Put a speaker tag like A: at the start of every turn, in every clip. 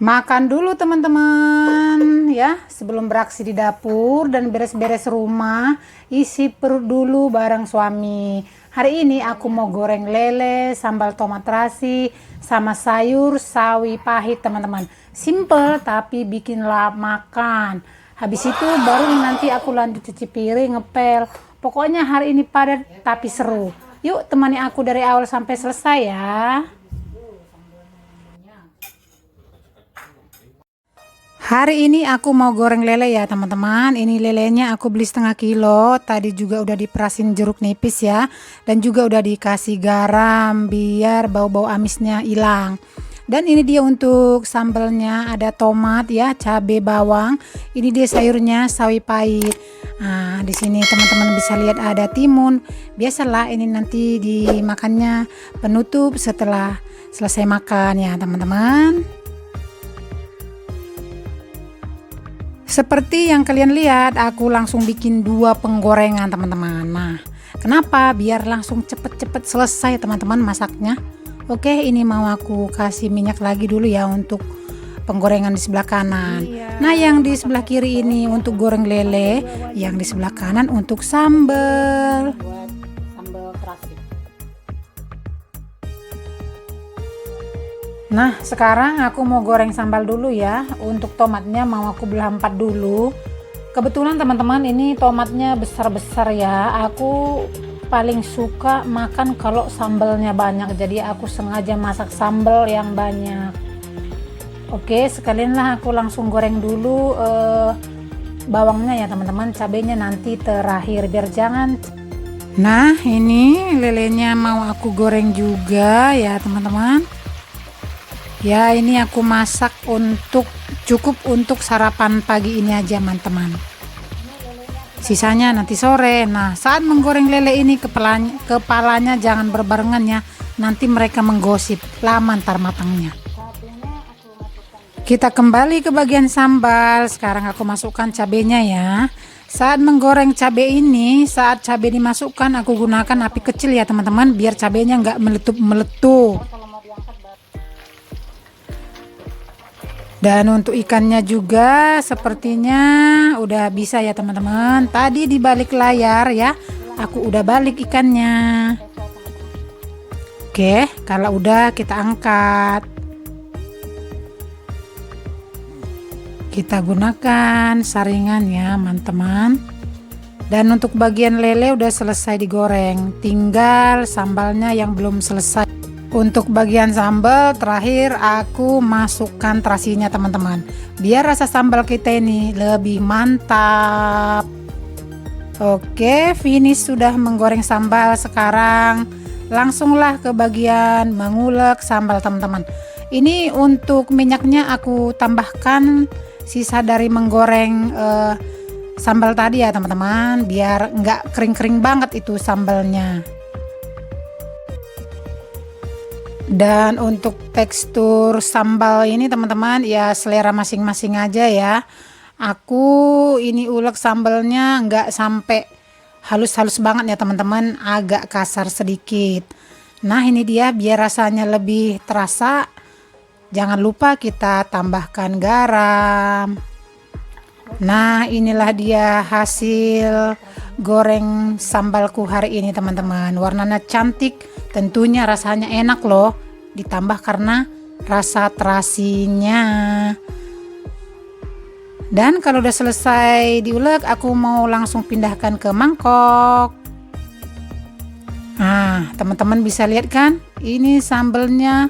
A: Makan dulu teman-teman ya, sebelum beraksi di dapur dan beres-beres rumah, isi perut dulu bareng suami. Hari ini aku mau goreng lele, sambal tomat terasi, sama sayur sawi pahit teman-teman. Simple tapi bikin lahap makan. Habis itu baru nanti aku lanjut cuci piring, ngepel. Pokoknya hari ini padat tapi seru. Yuk temani aku dari awal sampai selesai ya. Hari ini aku mau goreng lele ya teman-teman. Ini lelenya aku beli setengah kilo. Tadi juga udah diperasin jeruk nipis ya. Dan juga udah dikasih garam biar bau-bau amisnya hilang. Dan ini dia untuk sambelnya, ada tomat ya, cabai bawang. Ini dia sayurnya sawi pahit. Nah, di sini teman-teman bisa lihat ada timun. Biasalah ini nanti dimakannya penutup setelah selesai makan ya teman-teman. Seperti yang kalian lihat, aku langsung bikin 2 penggorengan teman-teman. Nah, kenapa? Biar langsung cepet-cepet selesai teman-teman masaknya. Oke, ini mau aku kasih minyak lagi dulu ya untuk penggorengan di sebelah kanan. Nah, yang di sebelah kiri ini untuk goreng lele, yang di sebelah kanan untuk sambal. Nah, sekarang aku mau goreng sambal dulu ya. Untuk tomatnya mau aku belah 4 dulu. Kebetulan teman-teman ini tomatnya besar-besar ya. Aku paling suka makan kalau sambalnya banyak. Jadi aku sengaja masak sambal yang banyak. Oke, sekalianlah aku langsung goreng dulu bawangnya ya teman-teman. Cabenya nanti terakhir biar jangan. Nah, ini lelenya mau aku goreng juga ya teman-teman. Ya, ini aku masak cukup untuk sarapan pagi ini aja teman-teman. Sisanya nanti sore. Nah, saat menggoreng lele ini kepalanya jangan berbarengan ya. Nanti mereka menggosip, lama ntar matangnya. Kita kembali ke bagian sambal. Sekarang aku masukkan cabenya ya. Saat menggoreng cabai ini, saat cabai dimasukkan aku gunakan api kecil ya teman-teman, biar cabenya nggak meletup-meletup. Dan untuk ikannya juga sepertinya udah bisa ya teman-teman. Tadi di balik layar ya, aku udah balik ikannya. Oke, kalau udah kita angkat. Kita gunakan saringan ya teman-teman. Dan untuk bagian lele udah selesai digoreng. Tinggal sambalnya yang belum selesai. Untuk bagian sambal terakhir aku masukkan terasinya teman-teman, biar rasa sambal kita ini lebih mantap. Oke, finish sudah menggoreng sambal. Sekarang langsunglah ke bagian mengulek sambal teman-teman. Ini untuk minyaknya aku tambahkan sisa dari menggoreng sambal tadi ya teman-teman, biar nggak kering-kering banget itu sambalnya. Dan untuk tekstur sambal ini teman-teman ya selera masing-masing aja ya. Aku ini ulek sambalnya nggak sampai halus-halus banget ya teman-teman, agak kasar sedikit. Nah, ini dia biar rasanya lebih terasa. Jangan lupa kita tambahkan garam. Nah, inilah dia hasil goreng sambalku hari ini teman-teman. Warnanya cantik, tentunya rasanya enak loh. Ditambah karena rasa terasinya. Dan kalau udah selesai diulek, aku mau langsung pindahkan ke mangkok. Nah, teman-teman bisa lihat kan? Ini sambalnya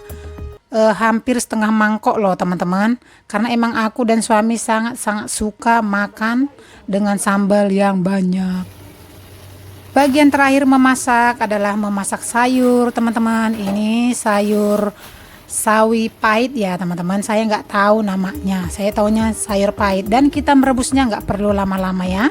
A: hampir setengah mangkok loh teman-teman, karena emang aku dan suami sangat-sangat suka makan dengan sambal yang banyak. Bagian terakhir memasak adalah memasak sayur teman-teman. Ini sayur sawi pahit ya teman-teman, saya nggak tahu namanya, saya taunya sayur pahit. Dan kita merebusnya nggak perlu lama-lama ya.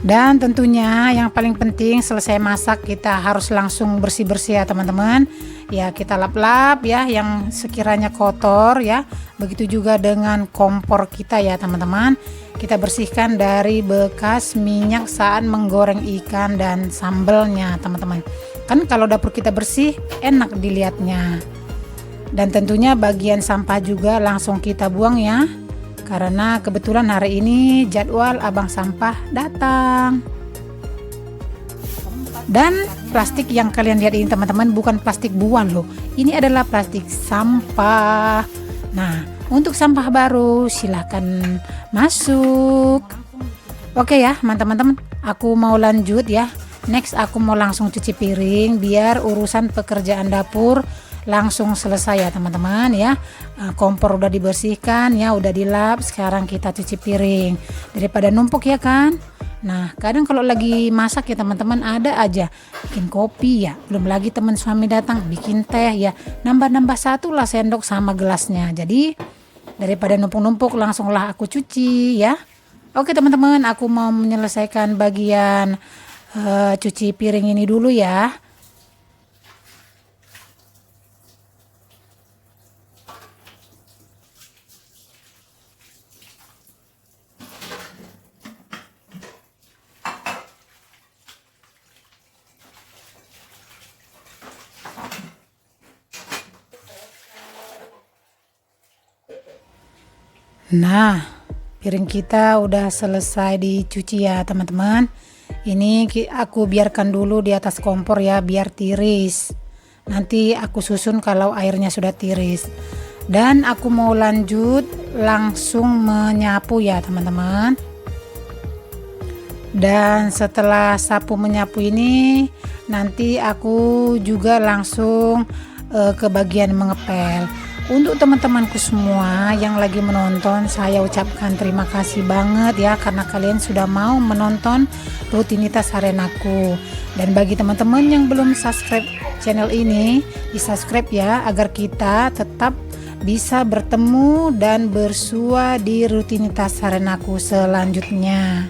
A: Dan tentunya yang paling penting selesai masak kita harus langsung bersih-bersih ya teman-teman. Ya, kita lap-lap ya yang sekiranya kotor ya. Begitu juga dengan kompor kita ya teman-teman. Kita bersihkan dari bekas minyak saat menggoreng ikan dan sambalnya teman-teman. Kan kalau dapur kita bersih enak dilihatnya. Dan tentunya bagian sampah juga langsung kita buang ya, karena kebetulan hari ini jadwal abang sampah datang. Dan plastik yang kalian lihat ini teman-teman bukan plastik buah loh, ini adalah plastik sampah. Nah, untuk sampah baru silahkan masuk. Oke ya teman-teman, aku mau lanjut ya. Next aku mau langsung cuci piring biar urusan pekerjaan dapur langsung selesai ya teman-teman ya. Kompor udah dibersihkan ya, udah dilap. Sekarang kita cuci piring daripada numpuk ya kan. Nah kadang kalau lagi masak ya teman-teman ada aja bikin kopi ya, belum lagi teman suami datang bikin teh ya, nambah-nambah satu lah sendok sama gelasnya. Jadi daripada numpuk-numpuk langsunglah aku cuci ya. Oke teman-teman, aku mau menyelesaikan bagian cuci piring ini dulu ya. Nah, piring kita udah selesai dicuci ya teman-teman. Ini aku biarkan dulu di atas kompor ya biar tiris. Nanti aku susun kalau airnya sudah tiris. Dan aku mau lanjut langsung menyapu ya teman-teman. Dan setelah sapu menyapu ini nanti aku juga langsung ke bagian mengepel. Untuk teman-temanku semua yang lagi menonton, saya ucapkan terima kasih banget ya karena kalian sudah mau menonton rutinitas harian aku. Dan bagi teman-teman yang belum subscribe channel ini, di-subscribe ya agar kita tetap bisa bertemu dan bersua di rutinitas harian aku selanjutnya.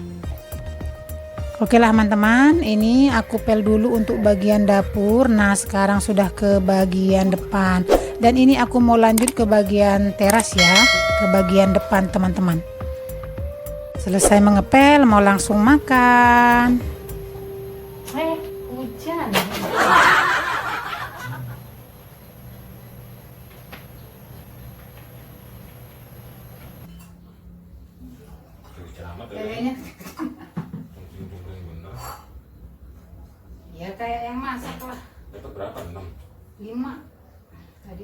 A: Oke lah teman-teman, ini aku pel dulu untuk bagian dapur. Nah sekarang sudah ke bagian depan. Dan ini aku mau lanjut ke bagian teras ya, ke bagian depan teman-teman. Selesai mengepel mau langsung makan. Hujan. Kayaknya ya kayak yang masak lah.
B: Dapat berapa? 6?
A: 5. Tadi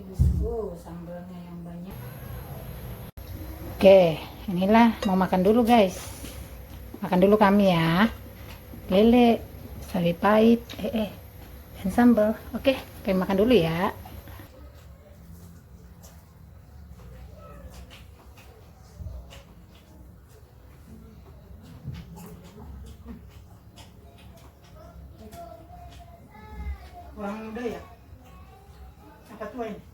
A: sambalnya yang banyak. Oke, inilah mau makan dulu guys. Makan dulu kami ya. Lele, sawi pahit, dan sambal. Oke, kami makan dulu ya. Orang muda ya? Apa tua ini?